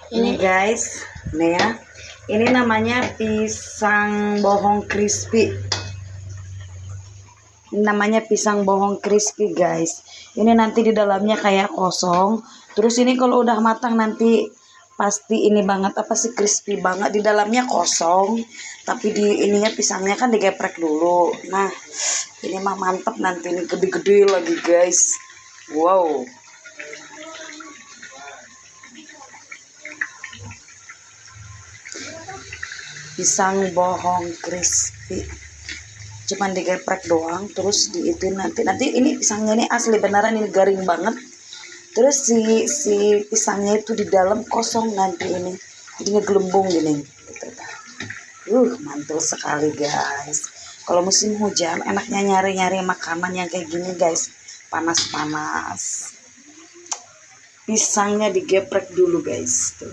Ini guys, nih ya. Ini namanya pisang bohong crispy. Ini namanya pisang bohong crispy guys. Ini nanti di dalamnya kayak kosong. Terus ini kalau udah matang nanti pasti ini banget apa sih, crispy banget. Di dalamnya kosong, tapi di ininya pisangnya kan digeprek dulu. Nah, ini mah mantep nanti, ini gede-gede lagi guys. Wow. Pisang bohong crispy, cuman digeprek doang, terus diituin nanti ini pisangnya ini asli beneran, ini garing banget. Terus si pisangnya itu di dalam kosong nanti ini, jadi ngegelembung gini gitu. Mantul sekali guys. Kalau musim hujan enaknya nyari-nyari makanan yang kayak gini guys, panas-panas. Pisangnya digeprek dulu guys tuh.